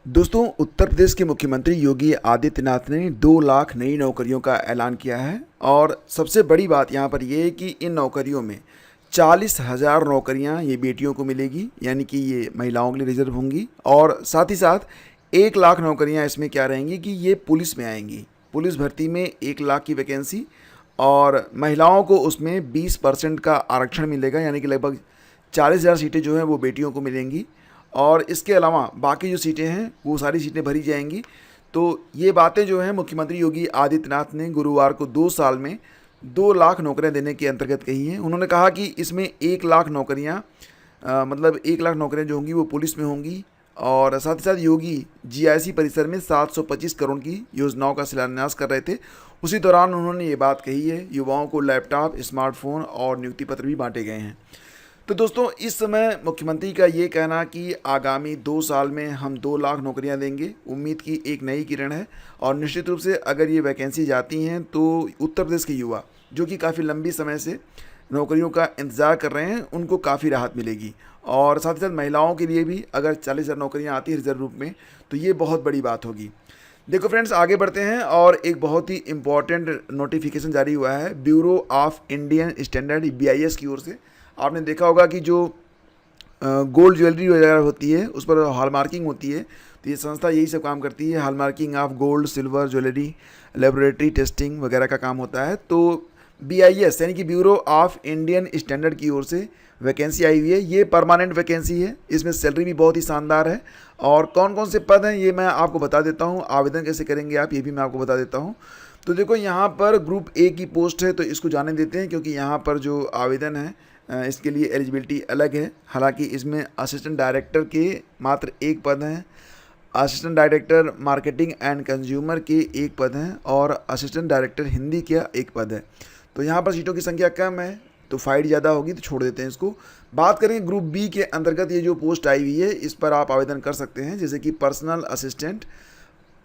दोस्तों, उत्तर प्रदेश के मुख्यमंत्री योगी आदित्यनाथ ने 2 लाख नई नौकरियों का ऐलान किया है। और सबसे बड़ी बात यहाँ पर ये है कि इन नौकरियों में 40,000 नौकरियाँ ये बेटियों को मिलेगी, यानी कि ये महिलाओं के लिए रिजर्व होंगी। और साथ ही साथ 1 लाख नौकरियाँ इसमें क्या रहेंगी कि ये पुलिस में आएंगी। पुलिस भर्ती में 1 लाख की वैकेंसी, और महिलाओं को उसमें 20% का आरक्षण मिलेगा, यानी कि लगभग 40,000 सीटें जो हैं वो बेटियों को मिलेंगी। और इसके अलावा बाकी जो सीटें हैं वो सारी सीटें भरी जाएंगी। तो ये बातें जो हैं मुख्यमंत्री योगी आदित्यनाथ ने गुरुवार को 2 साल में 2 लाख नौकरियां देने के अंतर्गत कही हैं। उन्होंने कहा कि इसमें 1 लाख नौकरियां मतलब 1 लाख नौकरियां जो होंगी वो पुलिस में होंगी। और साथ ही साथ योगी जीआईसी परिसर में 725 करोड़ की योजनाओं का शिलान्यास कर रहे थे। उसी दौरान उन्होंने ये बात कही है। युवाओं को लैपटॉप, स्मार्टफोन और नियुक्ति पत्र भी बांटे गए हैं। तो दोस्तों, इस समय मुख्यमंत्री का ये कहना कि आगामी 2 साल में हम 2 लाख नौकरियां देंगे, उम्मीद की एक नई किरण है। और निश्चित रूप से अगर ये वैकेंसी जाती हैं तो उत्तर प्रदेश के युवा जो कि काफ़ी लंबी समय से नौकरियों का इंतज़ार कर रहे हैं, उनको काफ़ी राहत मिलेगी। और साथ ही साथ महिलाओं के लिए भी अगर 40,000 नौकरियाँ आती हैं रिजर्व रूप में, तो ये बहुत बड़ी बात होगी। देखो फ्रेंड्स, आगे बढ़ते हैं और एक बहुत ही इम्पॉर्टेंट नोटिफिकेशन जारी हुआ है bureau of Indian standard BIS की ओर से। आपने देखा होगा कि जो गोल्ड ज्वेलरी वगैरह होती है उस पर हॉलमार्किंग होती है, तो ये संस्था यही सब काम करती है। Hallmarking of gold, silver jewellery, laboratory testing वगैरह का काम होता है। तो BIS यानी कि ब्यूरो ऑफ इंडियन स्टैंडर्ड की ओर से वैकेंसी आई हुई है। ये परमानेंट वैकेंसी है, इसमें सैलरी भी बहुत ही शानदार है। और कौन कौन से पद हैं ये मैं आपको बता देता हूँ। आवेदन कैसे करेंगे आप, ये भी मैं आपको बता देता हूँ। तो देखो, यहाँ पर ग्रुप A की पोस्ट है, तो इसको जाने देते हैं, क्योंकि यहाँ पर जो आवेदन है इसके लिए एलिजिबिलिटी अलग है। हालांकि इसमें असिस्टेंट डायरेक्टर के मात्र 1 पद हैं, assistant director marketing and consumer के 1 पद हैं, और असिस्टेंट डायरेक्टर हिंदी का 1 पद है। तो यहाँ पर सीटों की संख्या कम है, तो फाइट ज़्यादा होगी, तो छोड़ देते हैं इसको। बात करें ग्रुप B के अंतर्गत, ये जो पोस्ट आई हुई है इस पर आप आवेदन कर सकते हैं, जैसे कि personal assistant,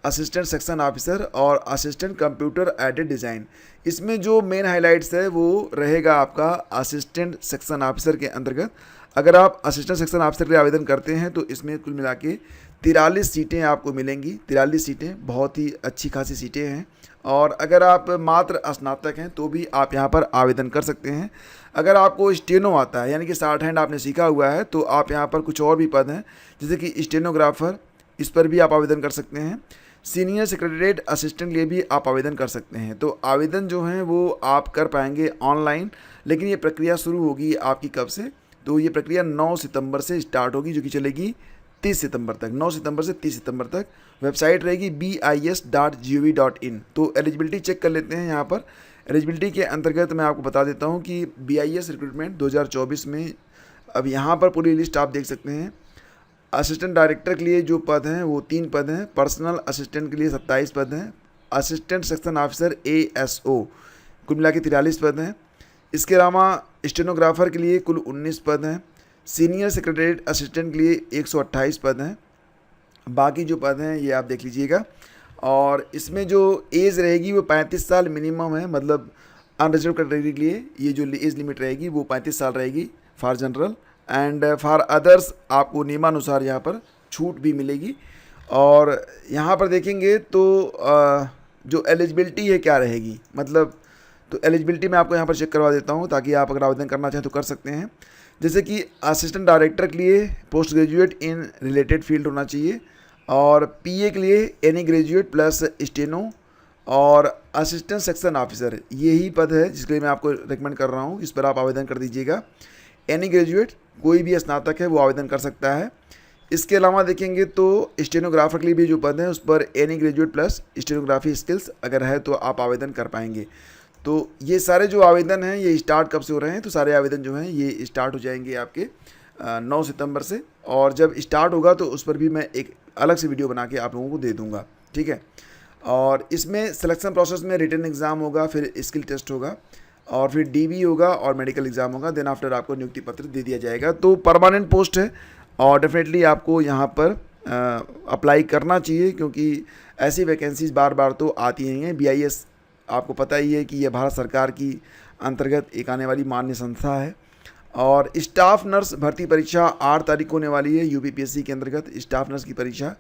assistant section officer और असिस्टेंट कंप्यूटर एडेड डिज़ाइन। इसमें जो मेन हाइलाइट्स है वो रहेगा आपका असिस्टेंट सेक्शन ऑफिसर के अंतर्गत। अगर आप असिस्टेंट सेक्शन ऑफिसर के लिए आवेदन करते हैं तो इसमें कुल मिला के 43 सीटें आपको मिलेंगी। 43 सीटें बहुत ही अच्छी खासी सीटें हैं। और अगर आप मात्र स्नातक हैं तो भी आप यहाँ पर आवेदन कर सकते हैं। अगर आपको स्टेनो आता है, यानी कि 60 हैंड आपने सीखा हुआ है, तो आप यहाँ पर कुछ और भी पद हैं, जैसे कि स्टेनोग्राफर, इस पर भी आप आवेदन कर सकते हैं। सीनियर सेक्रेटरीट असिस्टेंट के लिए भी आप आवेदन कर सकते हैं। तो आवेदन जो हैं वो आप कर पाएंगे ऑनलाइन, लेकिन ये प्रक्रिया शुरू होगी आपकी कब से, तो ये प्रक्रिया 9 सितंबर से स्टार्ट होगी, जो कि चलेगी 30 सितंबर तक। 9 सितंबर से 30 सितंबर तक वेबसाइट रहेगी bis.gov.in। तो एलिजिबिलिटी चेक कर लेते हैं। यहाँ पर एलिजिबिलिटी के अंतर्गत मैं आपको बता देता हूँ कि BIS रिक्रूटमेंट 2024 में अब यहाँ पर पूरी लिस्ट आप देख सकते हैं। असिस्टेंट डायरेक्टर के लिए जो पद हैं वो 3 पद हैं, पर्सनल असिस्टेंट के लिए 27 पद हैं, असिस्टेंट सेक्शन ऑफिसर ASO कुल मिला के 43 पद हैं। इसके अलावा स्टेनोग्राफर के लिए कुल 19 पद हैं, सीनियर सेक्रेटरीट असिस्टेंट के लिए 128 पद हैं। बाकी जो पद हैं ये आप देख लीजिएगा। और इसमें जो एज रहेगी वो 35 साल मिनिमम है, मतलब अनरिजर्व कैटेगरी के लिए ये जो एज लिमिट रहेगी वो 35 साल रहेगी for general, and for others आपको नियमानुसार यहाँ पर छूट भी मिलेगी। और यहाँ पर देखेंगे तो जो एलिजिबिलिटी है क्या रहेगी, मतलब तो एलिजिबिलिटी मैं आपको यहाँ पर चेक करवा देता हूँ, ताकि आप अगर आवेदन करना चाहें तो कर सकते हैं। जैसे कि असिस्टेंट डायरेक्टर के लिए post graduate in related field होना चाहिए, और PA के लिए एनी ग्रेजुएट प्लस स्टेनो, और असिस्टेंट सेक्शन ऑफिसर यही पद है जिसके लिए मैं आपको रिकमेंड कर रहा हूँ, इस पर आप आवेदन कर दीजिएगा। एनी ग्रेजुएट, कोई भी स्नातक है वो आवेदन कर सकता है। इसके अलावा देखेंगे तो स्टेनोग्राफर के लिए भी जो पद है उस पर any graduate plus stenography skills अगर है तो आप आवेदन कर पाएंगे। तो ये सारे जो आवेदन हैं ये स्टार्ट कब से हो रहे हैं, तो सारे आवेदन जो हैं ये स्टार्ट हो जाएंगे आपके 9 सितंबर से। और जब स्टार्ट होगा तो उस पर भी मैं एक अलग से वीडियो बना के आप लोगों को दे दूँगा, ठीक है। और इसमें सिलेक्शन प्रोसेस में रिटन एग्ज़ाम होगा, फिर स्किल टेस्ट होगा, और फिर DB होगा और मेडिकल एग्ज़ाम होगा। देन आफ्टर आपको नियुक्ति पत्र दे दिया जाएगा। तो परमानेंट पोस्ट है और डेफिनेटली आपको यहाँ पर अप्लाई करना चाहिए, क्योंकि ऐसी वैकेंसीज बार बार तो आती नहीं हैं। BIS आपको पता ही है कि यह भारत सरकार की अंतर्गत एक आने वाली मान्य संस्था है, और स्टाफ नर्स भर्ती परीक्षा 8 तारीख को होने वाली है। यूपीपीएससी के अंतर्गत स्टाफ नर्स की परीक्षा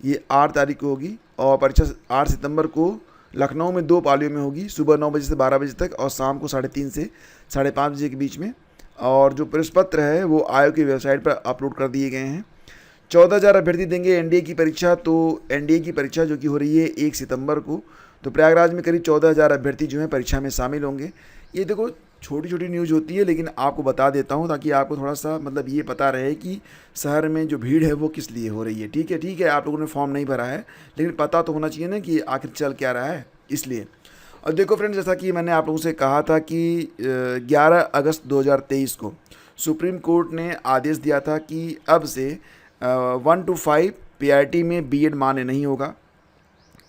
ये 8 तारीख को होगी और परीक्षा 8 सितंबर को लखनऊ में 2 पालियों में होगी, सुबह 9 बजे से 12 बजे तक और शाम को 3:30 से 5:30 बजे के बीच में। और जो प्रश्न पत्र है वो आयोग की वेबसाइट पर अपलोड कर दिए गए हैं। 14,000 अभ्यर्थी देंगे एनडीए की परीक्षा। तो एनडीए की परीक्षा जो कि हो रही है 1 सितंबर को, तो प्रयागराज में करीब 14,000 अभ्यर्थी जो हैं परीक्षा में शामिल होंगे। ये देखो छोटी छोटी न्यूज़ होती है, लेकिन आपको बता देता हूँ ताकि आपको थोड़ा सा मतलब ये पता रहे कि शहर में जो भीड़ है वो किस लिए हो रही है। ठीक है, आप लोगों ने फॉर्म नहीं भरा है, लेकिन पता तो होना चाहिए ना कि आखिर चल क्या रहा है, इसलिए। और देखो फ्रेंड्स, जैसा कि मैंने आप लोगों से कहा था कि 11 अगस्त 2023 को सुप्रीम कोर्ट ने आदेश दिया था कि अब से 1 to 5 पीआरटी में बीएड मान्य नहीं होगा।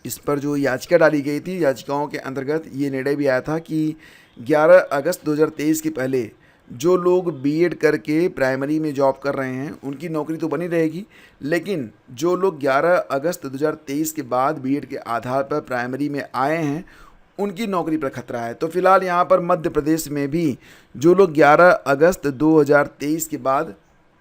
इस पर जो याचिका डाली गई थी, याचिकाओं के अंतर्गत ये निर्णय भी आया था कि 11 अगस्त 2023 के पहले जो लोग बीएड करके प्राइमरी में जॉब कर रहे हैं उनकी नौकरी तो बनी रहेगी, लेकिन जो लोग 11 अगस्त 2023 के बाद बीएड के आधार पर प्राइमरी में आए हैं उनकी नौकरी पर खतरा है। तो फिलहाल यहाँ पर मध्य प्रदेश में भी जो लोग 11 अगस्त 2023 के बाद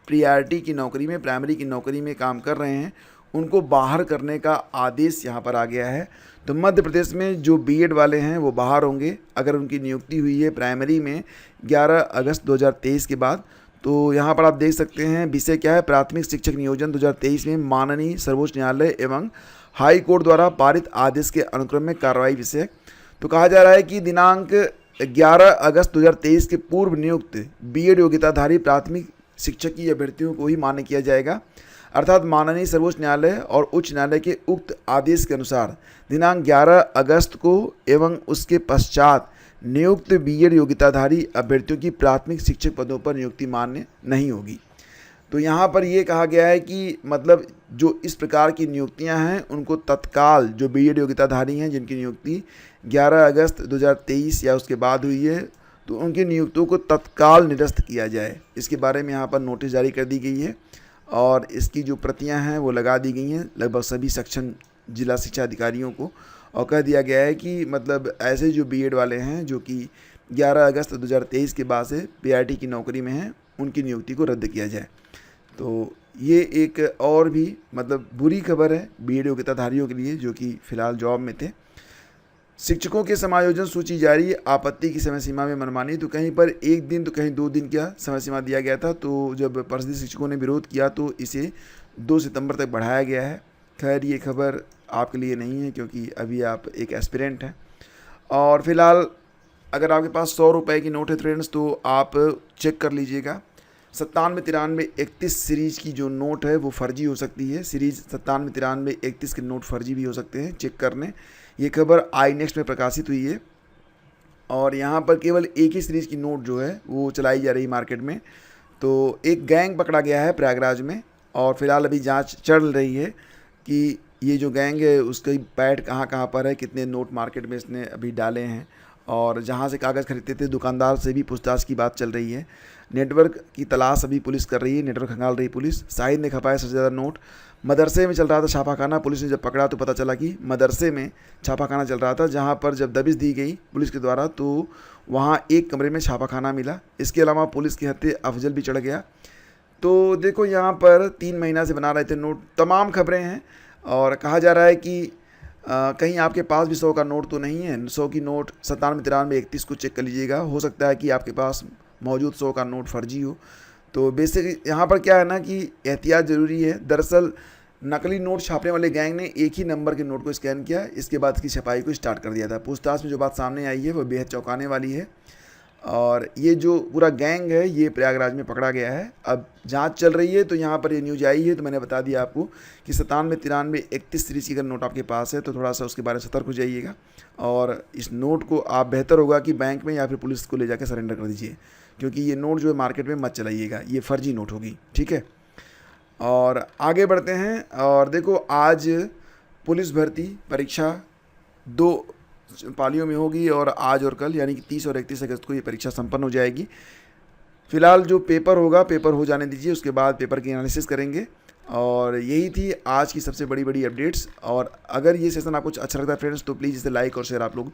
प्रियॉरिटी की नौकरी में, प्राइमरी की नौकरी में काम कर रहे हैं, उनको बाहर करने का आदेश यहाँ पर आ गया है। तो मध्य प्रदेश में जो बीएड वाले हैं वो बाहर होंगे अगर उनकी नियुक्ति हुई है प्राइमरी में 11 अगस्त 2023 के बाद। तो यहाँ पर आप देख सकते हैं विषय क्या है, प्राथमिक शिक्षक नियोजन 2023 में माननीय सर्वोच्च न्यायालय एवं हाई कोर्ट द्वारा पारित आदेश के अनुक्रम में कार्रवाई विषय। तो कहा जा रहा है कि दिनांक 11 अगस्त 2023 के पूर्व नियुक्त बीएड योग्यताधारी प्राथमिक शिक्षक की अभ्यर्थियों को ही मान्य किया जाएगा, अर्थात माननीय सर्वोच्च न्यायालय और उच्च न्यायालय के उक्त आदेश के अनुसार दिनांक 11 अगस्त को एवं उसके पश्चात नियुक्त बीएड योग्यताधारी अभ्यर्थियों की प्राथमिक शिक्षक पदों पर नियुक्ति मान्य नहीं होगी। तो यहाँ पर ये कहा गया है कि मतलब जो इस प्रकार की नियुक्तियाँ हैं उनको तत्काल, जो बीएड योग्यताधारी हैं जिनकी नियुक्ति 11 अगस्त 2023 या उसके बाद हुई है, तो उनकी नियुक्तियों को तत्काल निरस्त किया जाए। इसके बारे में यहाँ पर नोटिस जारी कर दी गई है और इसकी जो प्रतियां हैं वो लगा दी गई हैं लगभग सभी सक्षम जिला शिक्षा अधिकारियों को, और कह दिया गया है कि मतलब ऐसे जो बीएड वाले हैं जो कि 11 अगस्त 2023 के बाद से पीआरटी की नौकरी में हैं उनकी नियुक्ति को रद्द किया जाए। तो ये एक और भी मतलब बुरी खबर है बीएड योग्यताधारियों के लिए जो कि फ़िलहाल जॉब में थे। शिक्षकों के समायोजन सूची जारी, आपत्ति की समय सीमा में मनमानी। तो कहीं पर 1 दिन तो कहीं 2 दिन का समय सीमा दिया गया था, तो जब परिषद शिक्षकों ने विरोध किया तो इसे 2 सितंबर तक बढ़ाया गया है। खैर ये खबर आपके लिए नहीं है क्योंकि अभी आप एक एस्पिरेंट हैं। और फिलहाल अगर आपके पास 100 रुपये की नोट है फ्रेंड्स तो आप चेक कर लीजिएगा। 97, 93, 31 सीरीज़ की जो नोट है वो फर्जी हो सकती है। सीरीज़ 97, 93, 31 के नोट फर्जी भी हो सकते हैं, चेक करने। ये खबर आई नेक्स्ट में प्रकाशित हुई है और यहाँ पर केवल एक ही सीरीज़ की नोट जो है वो चलाई जा रही है मार्केट में। तो एक गैंग पकड़ा गया है प्रयागराज में और फिलहाल अभी जांच चल रही है कि ये जो गैंग है उसकी पैठ कहाँ कहाँ पर है, कितने नोट मार्केट में इसने अभी डाले हैं, और जहाँ से कागज़ खरीदते थे दुकानदार से भी पूछताछ की बात चल रही है। नेटवर्क की तलाश अभी पुलिस कर रही है, नेटवर्क खंगाल रही पुलिस। शाहिद ने खपाया सबसे ज़्यादा नोट। मदरसे में चल रहा था छापाखाना, पुलिस ने जब पकड़ा तो पता चला कि मदरसे में छापाखाना चल रहा था, जहाँ पर जब दबिश दी गई पुलिस के द्वारा तो वहाँ एक कमरे में छापाखाना मिला। इसके अलावा पुलिस के हत्थे अफजल भी चढ़ गया। तो देखो यहाँ पर 3 महीना से बना रहे थे नोट, तमाम खबरें हैं और कहा जा रहा है कि कहीं आपके पास भी 100 का नोट तो नहीं है। 100 की नोट 97, 93, 31 को चेक कर लीजिएगा, हो सकता है कि आपके पास मौजूद 100 का नोट फर्जी हो। तो बेसिक यहाँ पर क्या है ना कि एहतियात ज़रूरी है। दरअसल नकली नोट छापने वाले गैंग ने एक ही नंबर के नोट को स्कैन किया, इसके बाद इसकी छपाई को स्टार्ट कर दिया था। पूछताछ में जो बात सामने आई है वो बेहद चौंकाने वाली है और ये जो पूरा गैंग है ये प्रयागराज में पकड़ा गया है। अब जांच चल रही है, तो यहाँ पर ये न्यूज़ आई है तो मैंने बता दिया आपको कि 97, 93, 31 सीरीज़ की अगर नोट आपके पास है तो थोड़ा सा उसके बारे में सतर्क हो जाइएगा और इस नोट को आप बेहतर होगा कि बैंक में या फिर पुलिस को ले जाकर सरेंडर कर दीजिए, क्योंकि ये नोट जो है मार्केट में मत चलाइएगा, ये फर्जी नोट होगी। ठीक है, और आगे बढ़ते हैं। और देखो आज पुलिस भर्ती परीक्षा 2 पालियों में होगी और आज और कल यानी कि 30 और 31 अगस्त को ये परीक्षा संपन्न हो जाएगी। फ़िलहाल जो पेपर होगा पेपर हो जाने दीजिए, उसके बाद पेपर की एनालिसिस करेंगे। और यही थी आज की सबसे बड़ी अपडेट्स। और अगर ये सेशन आपको अच्छा लगता है फ्रेंड्स तो प्लीज़ इसे लाइक और शेयर आप लोग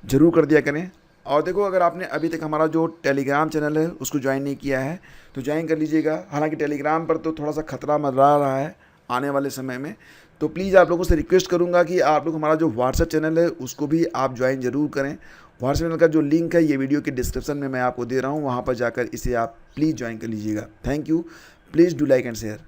ज़रूर कर दिया करें। और देखो, अगर आपने अभी तक हमारा जो टेलीग्राम चैनल है उसको ज्वाइन नहीं किया है तो ज्वाइन कर लीजिएगा। हालांकि टेलीग्राम पर तो थोड़ा सा खतरा मंडरा रहा है आने वाले समय में, तो प्लीज़ आप लोगों से रिक्वेस्ट करूंगा कि आप लोग हमारा जो व्हाट्सएप चैनल है उसको भी आप ज्वाइन ज़रूर करें। व्हाट्सएप चैनल का जो लिंक है ये वीडियो के डिस्क्रिप्शन में मैं आपको दे रहा हूँ, वहाँ पर जाकर इसे आप प्लीज़ ज्वाइन कर लीजिएगा। Thank you. Please do like and share.